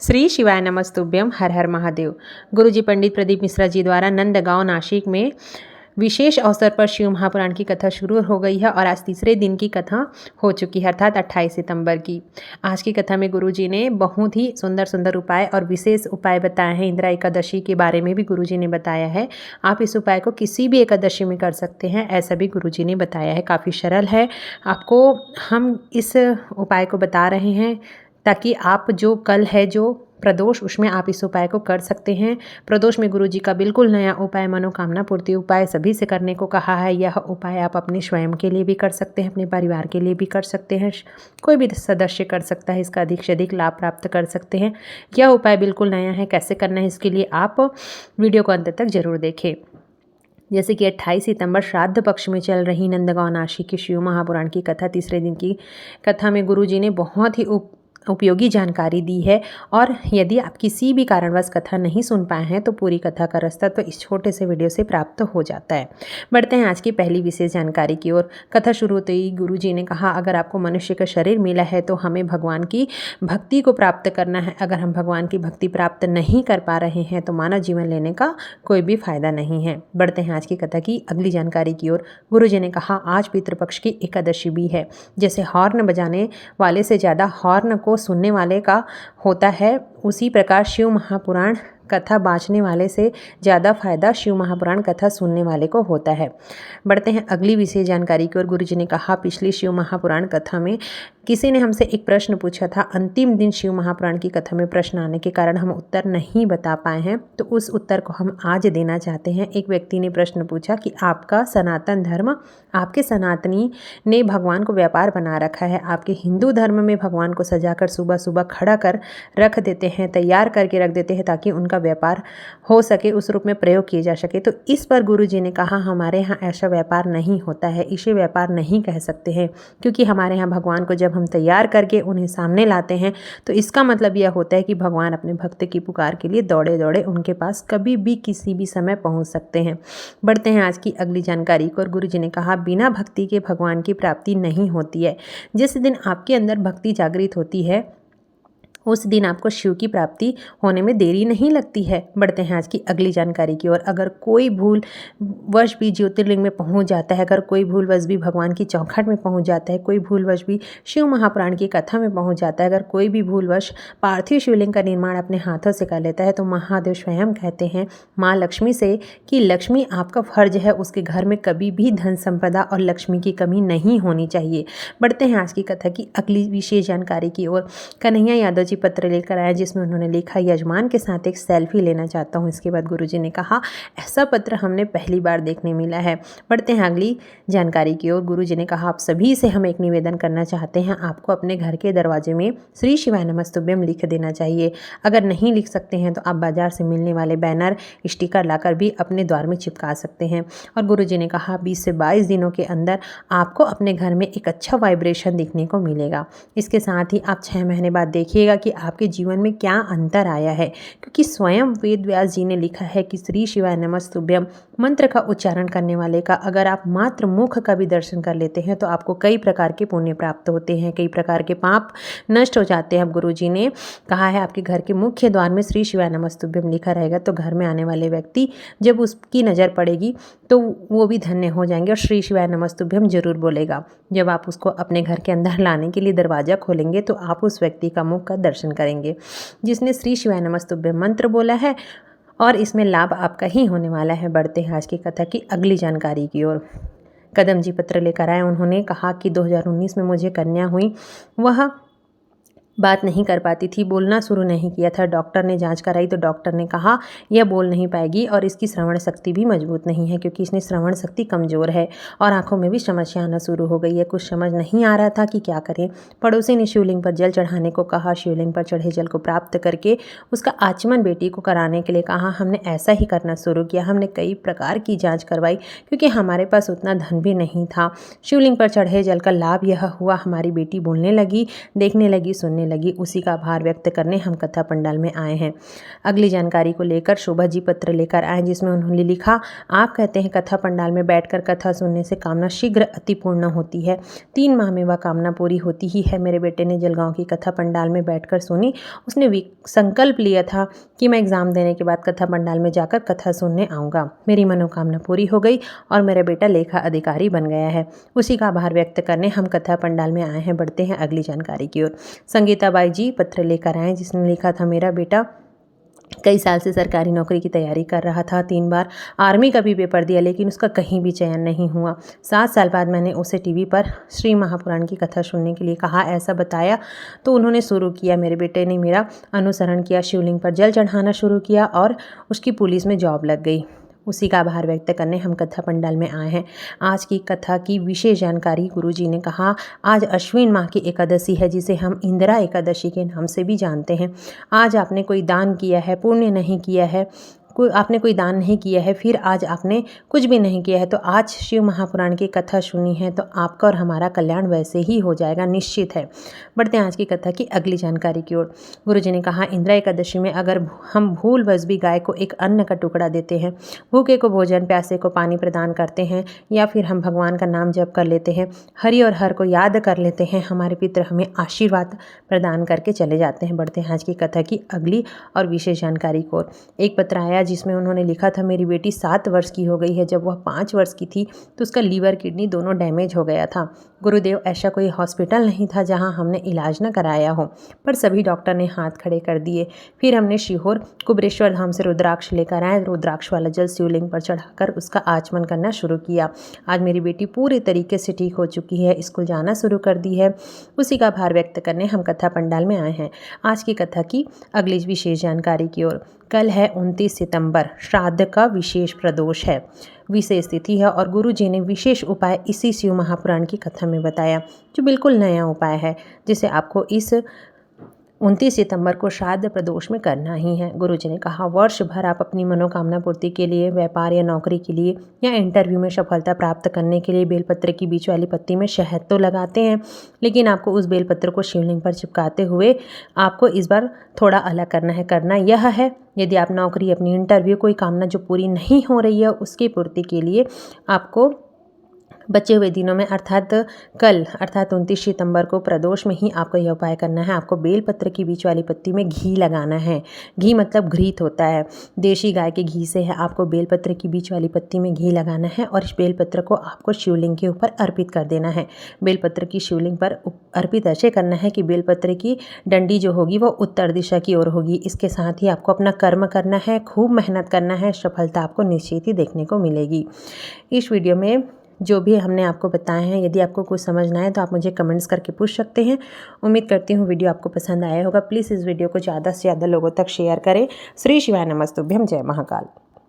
श्री शिवाय नमस्तुभ्यम। हर हर महादेव। गुरुजी पंडित प्रदीप मिश्रा जी द्वारा नंदगांव नासिक में विशेष अवसर पर शिव महापुराण की कथा शुरू हो गई है और आज तीसरे दिन की कथा हो चुकी है, अर्थात 28 सितंबर की। आज की कथा में गुरुजी ने बहुत ही सुंदर सुंदर उपाय और विशेष उपाय बताए हैं। इंदिरा एकादशी के बारे में भी गुरुजी ने बताया है। आप इस उपाय को किसी भी एकादशी में कर सकते हैं, ऐसा भी गुरुजी ने बताया है। काफ़ी सरल है। आपको हम इस उपाय को बता रहे हैं ताकि आप जो कल है जो प्रदोष, उसमें आप इस उपाय को कर सकते हैं। प्रदोष में गुरुजी का बिल्कुल नया उपाय, मनोकामना पूर्ति उपाय सभी से करने को कहा है। यह उपाय आप अपने स्वयं के लिए भी कर सकते हैं, अपने परिवार के लिए भी कर सकते हैं, कोई भी सदस्य कर सकता है। इसका अधिक से अधिक लाभ प्राप्त कर सकते हैं। यह उपाय बिल्कुल नया है। कैसे करना है इसके लिए आप वीडियो को अंत तक जरूर देखें। जैसे कि 28 सितंबर श्राद्ध पक्ष में चल रही नंदगांव नासिक की शिव महापुराण की कथा, तीसरे दिन की कथा में गुरुजी ने बहुत ही उपयोगी जानकारी दी है। और यदि आप किसी भी कारणवश कथा नहीं सुन पाए हैं तो पूरी कथा का रास्ता तो इस छोटे से वीडियो से प्राप्त हो जाता है। बढ़ते हैं आज की पहली विशेष जानकारी की ओर। कथा शुरू होते ही गुरुजी ने कहा, अगर आपको मनुष्य का शरीर मिला है तो हमें भगवान की भक्ति को प्राप्त करना है। अगर हम भगवान की भक्ति प्राप्त नहीं कर पा रहे हैं तो मानव जीवन लेने का कोई भी फायदा नहीं है। बढ़ते हैं आज की कथा की अगली जानकारी की ओर। गुरुजी ने कहा, आज पितृपक्ष की एकादशी भी है। जैसे हॉर्न बजाने वाले से ज़्यादा हॉर्न को सुनने वाले का होता है, उसी प्रकार शिव महापुराण कथा बाँचने वाले से ज़्यादा फायदा शिव महापुराण कथा सुनने वाले को होता है। बढ़ते हैं अगली विशेष जानकारी की ओर। गुरुजी ने कहा, पिछली शिव महापुराण कथा में किसी ने हमसे एक प्रश्न पूछा था। अंतिम दिन शिव महापुराण की कथा में प्रश्न आने के कारण हम उत्तर नहीं बता पाए हैं, तो उस उत्तर को हम आज देना चाहते हैं। एक व्यक्ति ने प्रश्न पूछा कि आपका सनातन धर्म, आपके सनातनी ने भगवान को व्यापार बना रखा है। आपके हिंदू धर्म में भगवान को सजाकर सुबह सुबह खड़ा कर रख देते हैं, तैयार करके रख देते हैं ताकि उनका व्यापार हो सके, उस रूप में प्रयोग किया जा सके। तो इस पर गुरुजी ने कहा, हमारे यहाँ ऐसा व्यापार नहीं होता है, इसे व्यापार नहीं कह सकते हैं, क्योंकि हमारे यहाँ भगवान को जब हम तैयार करके उन्हें सामने लाते हैं तो इसका मतलब यह होता है कि भगवान अपने भक्त की पुकार के लिए दौड़े दौड़े उनके पास कभी भी किसी भी समय पहुँच सकते हैं। बढ़ते हैं आज की अगली जानकारी को। और गुरुजी ने कहा, बिना भक्ति के भगवान की प्राप्ति नहीं होती है। जिस दिन आपके अंदर भक्ति जागृत होती है उस दिन आपको शिव की प्राप्ति होने में देरी नहीं लगती है। बढ़ते हैं आज की अगली जानकारी की ओर। अगर कोई भूलवश भी ज्योतिर्लिंग में पहुंच जाता है, अगर कोई भूलवश भी भगवान की चौखट में पहुंच जाता है, कोई भूलवश भी शिव महापुराण की कथा में पहुंच जाता है, अगर कोई भी भूलवश पार्थिव शिवलिंग का निर्माण अपने हाथों से कर लेता है, तो महादेव स्वयं कहते हैं माँ लक्ष्मी से कि लक्ष्मी, आपका फर्ज है उसके घर में कभी भी धन संपदा और लक्ष्मी की कमी नहीं होनी चाहिए। बढ़ते हैं आज की कथा की अगली विशेष जानकारी की ओर। कन्हैया यादव पत्र लेकर आया जिसमें उन्होंने लिखा, यजमान के साथ एक सेल्फी लेना चाहता हूं। इसके बाद गुरुजी ने कहा, ऐसा पत्र हमने पहली बार देखने मिला है। बढ़ते हैं अगली जानकारी की ओर। गुरुजी ने कहा, आप सभी से हम एक निवेदन करना चाहते हैं, आपको अपने घर के दरवाजे में श्री शिवाय नमस्तुभ्यम लिख देना चाहिए। अगर नहीं लिख सकते हैं तो आप बाजार से मिलने वाले बैनर स्टिकर लाकर भी अपने द्वार में चिपका सकते हैं। और गुरुजी ने कहा, 20 से 22 दिनों के अंदर आपको अपने घर में एक अच्छा वाइब्रेशन दिखने को मिलेगा। इसके साथ ही आप 6 महीने बाद देखिएगा कि आपके जीवन में क्या अंतर आया है, क्योंकि स्वयं वेद व्यास जी ने लिखा है कि श्री शिवाय नमस्तुभ्यम मंत्र का उच्चारण करने वाले का अगर आप मात्र मुख का भी दर्शन कर लेते हैं तो आपको कई प्रकार के पुण्य प्राप्त होते हैं, कई प्रकार के पाप नष्ट हो जाते हैं। अब गुरुजी ने कहा है, आपके घर के मुख्य द्वार में श्री शिवाय नमस्तुभ्यम लिखा रहेगा तो घर में आने वाले व्यक्ति जब उसकी नज़र पड़ेगी तो वो भी धन्य हो जाएंगे और श्री शिवाय नमस्तुभ्यम जरूर बोलेगा। जब आप उसको अपने घर के अंदर लाने के लिए दरवाज़ा खोलेंगे तो आप उस व्यक्ति का मुख का दर्शन करेंगे जिसने श्री शिवाय नमस्तुभ्यम मंत्र बोला है, और इसमें लाभ आपका ही होने वाला है। बढ़ते हैं आज की कथा की अगली जानकारी की ओर। कदम जी पत्र लेकर आए। उन्होंने कहा कि 2019 में मुझे कन्या हुई, वह बात नहीं कर पाती थी, बोलना शुरू नहीं किया था। डॉक्टर ने जांच कराई तो डॉक्टर ने कहा यह बोल नहीं पाएगी और इसकी श्रवण शक्ति भी मजबूत नहीं है, क्योंकि इसने श्रवण शक्ति कमज़ोर है और आंखों में भी समस्या आना शुरू हो गई है। कुछ समझ नहीं आ रहा था कि क्या करें। पड़ोसी ने शिवलिंग पर जल चढ़ाने को कहा। शिवलिंग पर चढ़े जल को प्राप्त करके उसका आचमन बेटी को कराने के लिए कहा। हमने ऐसा ही करना शुरू किया। हमने कई प्रकार की जाँच करवाई क्योंकि हमारे पास उतना धन भी नहीं था। शिवलिंग पर चढ़े जल का लाभ यह हुआ, हमारी बेटी बोलने लगी, देखने लगी, सुनने लगी, उसी का आभार व्यक्त करने हम कथा पंडाल में आए हैं। अगली जानकारी को लेकर शोभा जी पत्र लेकर आए, जिसमें उन्होंने लिखा, आप कहते हैं कथा पंडाल में बैठकर कथा सुनने से कामना शीघ्र अतिपूर्ण होती है। 3 माह में वह कामना पूरी होती ही है। मेरे बेटे ने जलगांव की कथा पंडाल में बैठकर सुनी। उसने संकल्प लिया था कि मैं एग्ज़ाम देने के बाद कथा पंडाल में जाकर कथा सुनने आऊँगा। मेरी मनोकामना पूरी हो गई और मेरा बेटा लेखा अधिकारी बन गया है। उसी का आभार व्यक्त करने हम कथा पंडाल में आए हैं। बढ़ते हैं अगली जानकारी की ओर। संगीताबाई जी पत्र लेकर आए, जिसने लिखा था, मेरा बेटा कई साल से सरकारी नौकरी की तैयारी कर रहा था। 3 बार आर्मी का भी पेपर दिया, लेकिन उसका कहीं भी चयन नहीं हुआ। 7 साल बाद मैंने उसे टीवी पर श्री महापुराण की कथा सुनने के लिए कहा, ऐसा बताया तो उन्होंने शुरू किया। मेरे बेटे ने मेरा अनुसरण किया, शिवलिंग पर जल चढ़ाना शुरू किया और उसकी पुलिस में जॉब लग गई। उसी का आभार व्यक्त करने हम कथा पंडाल में आए हैं। आज की कथा की विशेष जानकारी गुरुजी ने कहा, आज अश्विन माह की एकादशी है, जिसे हम इंदिरा एकादशी के नाम से भी जानते हैं। आज आपने कोई दान किया है, पुण्य नहीं किया है, आपने कोई दान नहीं किया है, फिर आज आपने कुछ भी नहीं किया है, तो आज शिव महापुराण की कथा सुनी है तो आपका और हमारा कल्याण वैसे ही हो जाएगा, निश्चित है। बढ़ते हैं आज की कथा की अगली जानकारी की ओर। गुरुजी ने कहा, इंदिरा एकादशी में अगर हम भूलवश भी गाय को एक अन्न का टुकड़ा देते हैं, भूखे को भोजन, प्यासे को पानी प्रदान करते हैं, या फिर हम भगवान का नाम जप कर लेते हैं, हरि और हर को याद कर लेते हैं, हमारे पितर हमें आशीर्वाद प्रदान करके चले जाते हैं। बढ़ते हैं आज की कथा की अगली और विशेष जानकारी को। एक पत्र आया जिसमें उन्होंने लिखा था, मेरी बेटी 7 वर्ष की हो गई है। जब वह 5 वर्ष की थी तो उसका लीवर किडनी दोनों डैमेज हो गया था। गुरुदेव, ऐसा कोई हॉस्पिटल नहीं था जहां हमने इलाज न कराया हो, पर सभी डॉक्टर ने हाथ खड़े कर दिए। फिर हमने सीहोर कुबरेश्वर धाम से रुद्राक्ष लेकर आए, रुद्राक्ष वाला जल शिवलिंग पर चढ़ाकर उसका आचमन करना शुरू किया। आज मेरी बेटी पूरी तरीके से ठीक हो चुकी है, स्कूल जाना शुरू कर दी है। उसी का आभार व्यक्त करने हम कथा पंडाल में आए हैं। आज की कथा की अगली विशेष जानकारी की ओर। कल है 29 सितंबर, श्राद्ध का विशेष प्रदोष है, विशेष तिथि है और गुरु जी ने विशेष उपाय इसी शिव महापुराण की कथा में बताया, जो बिल्कुल नया उपाय है, जिसे आपको इस 29 सितंबर को श्राद्ध प्रदोष में करना ही है। गुरुजी ने कहा, वर्ष भर आप अपनी मनोकामना पूर्ति के लिए, व्यापार या नौकरी के लिए या इंटरव्यू में सफलता प्राप्त करने के लिए बेलपत्र की बीच वाली पत्ती में शहद तो लगाते हैं, लेकिन आपको उस बेलपत्र को शिवलिंग पर चिपकाते हुए आपको इस बार थोड़ा अलग करना है। करना यह है, यदि आप नौकरी, अपनी इंटरव्यू, कोई कामना जो पूरी नहीं हो रही है, उसकी पूर्ति के लिए आपको बचे हुए दिनों में अर्थात कल अर्थात 29 सितंबर को प्रदोष में ही आपको यह उपाय करना है। आपको बेलपत्र की बीच वाली पत्ती में घी लगाना है। घी मतलब घृत होता है, देशी गाय के घी से है। आपको बेलपत्र की बीच वाली पत्ती में घी लगाना है और इस बेलपत्र को आपको शिवलिंग के ऊपर अर्पित कर देना है। बेलपत्र की शिवलिंग पर अर्पित ऐसे करना है कि बेलपत्र की डंडी जो होगी वो उत्तर दिशा की ओर होगी। इसके साथ ही आपको अपना कर्म करना है, खूब मेहनत करना है, सफलता आपको निश्चित ही देखने को मिलेगी। इस वीडियो में जो भी हमने आपको बताए हैं, यदि आपको कुछ समझना है तो आप मुझे कमेंट्स करके पूछ सकते हैं। उम्मीद करती हूँ वीडियो आपको पसंद आया होगा। प्लीज़ इस वीडियो को ज़्यादा से ज़्यादा लोगों तक शेयर करें। श्री शिवाय नमस्तुभ्यम। जय महाकाल।